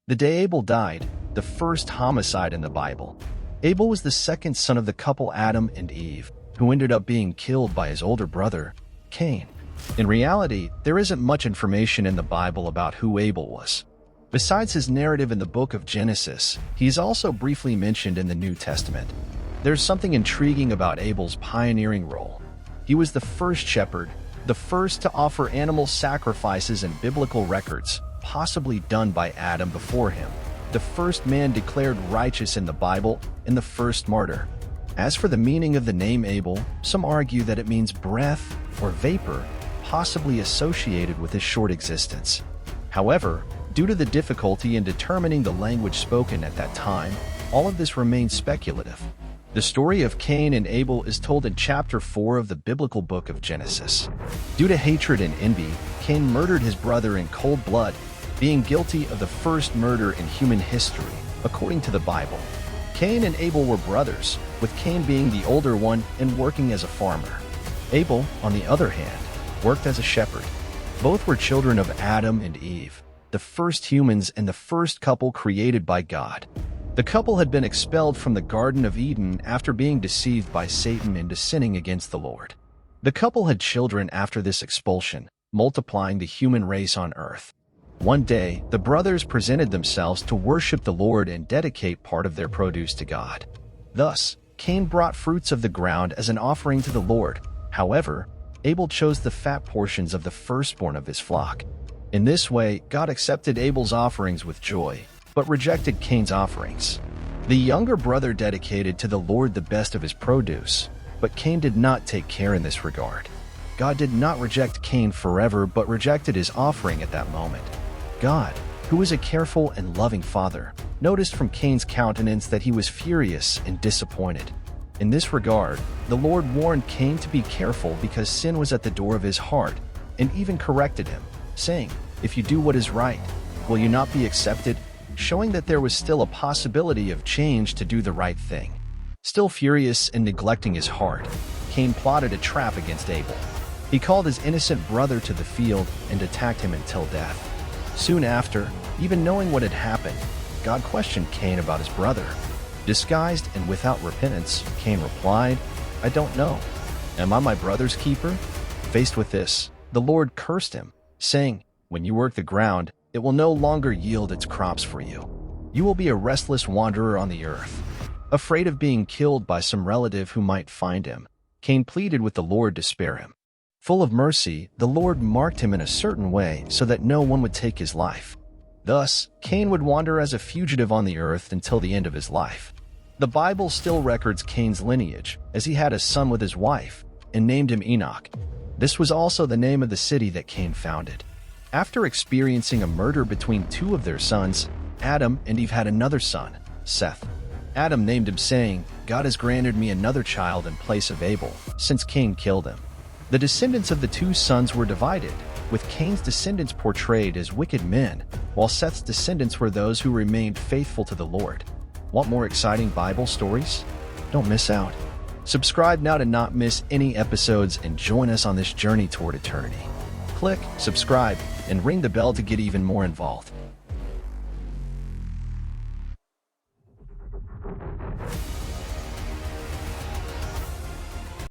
The day Abel died, the first homicide in the Bible. Abel was the second son of the couple Adam and Eve, who ended up being killed by his older brother, Cain. In reality, there isn't much information in the Bible about who Abel was. Besides his narrative in the book of Genesis, he is also briefly mentioned in the New Testament. There's something intriguing about Abel's pioneering role. He was the first shepherd, the first to offer animal sacrifices in biblical records, possibly done by Adam before him, the first man declared righteous in the Bible, and the first martyr. As for the meaning of the name Abel, some argue that it means breath or vapor, possibly associated with his short existence. However, due to the difficulty in determining the language spoken at that time, all of this remains speculative. The story of Cain and Abel is told in chapter 4 of the biblical book of Genesis. Due to hatred and envy, Cain murdered his brother in cold blood, being guilty of the first murder in human history, according to the Bible. Cain and Abel were brothers, with Cain being the older one and working as a farmer. Abel, on the other hand, worked as a shepherd. Both were children of Adam and Eve, the first humans and the first couple created by God. The couple had been expelled from the Garden of Eden after being deceived by Satan into sinning against the Lord. The couple had children after this expulsion, multiplying the human race on earth. One day, the brothers presented themselves to worship the Lord and dedicate part of their produce to God. Thus, Cain brought fruits of the ground as an offering to the Lord. However, Abel chose the fat portions of the firstborn of his flock. In this way, God accepted Abel's offerings with joy, but rejected Cain's offerings. The younger brother dedicated to the Lord the best of his produce, but Cain did not take care in this regard. God did not reject Cain forever, but rejected his offering at that moment. God, who is a careful and loving father, noticed from Cain's countenance that he was furious and disappointed. In this regard, the Lord warned Cain to be careful because sin was at the door of his heart, and even corrected him, saying, "If you do what is right, will you not be accepted?" Showing that there was still a possibility of change to do the right thing. Still furious and neglecting his heart, Cain plotted a trap against Abel. He called his innocent brother to the field and attacked him until death. Soon after, even knowing what had happened, God questioned Cain about his brother. Disguised and without repentance, Cain replied, "I don't know. Am I my brother's keeper?" Faced with this, the Lord cursed him, saying, "When you work the ground, it will no longer yield its crops for you. You will be a restless wanderer on the earth." Afraid of being killed by some relative who might find him, Cain pleaded with the Lord to spare him. Full of mercy, the Lord marked him in a certain way so that no one would take his life. Thus, Cain would wander as a fugitive on the earth until the end of his life. The Bible still records Cain's lineage, as he had a son with his wife, and named him Enoch. This was also the name of the city that Cain founded. After experiencing a murder between two of their sons, Adam and Eve had another son, Seth. Adam named him, saying, "God has granted me another child in place of Abel, since Cain killed him." The descendants of the two sons were divided, with Cain's descendants portrayed as wicked men, while Seth's descendants were those who remained faithful to the Lord. Want more exciting Bible stories? Don't miss out. Subscribe now to not miss any episodes and join us on this journey toward eternity. Click subscribe and ring the bell to get even more involved.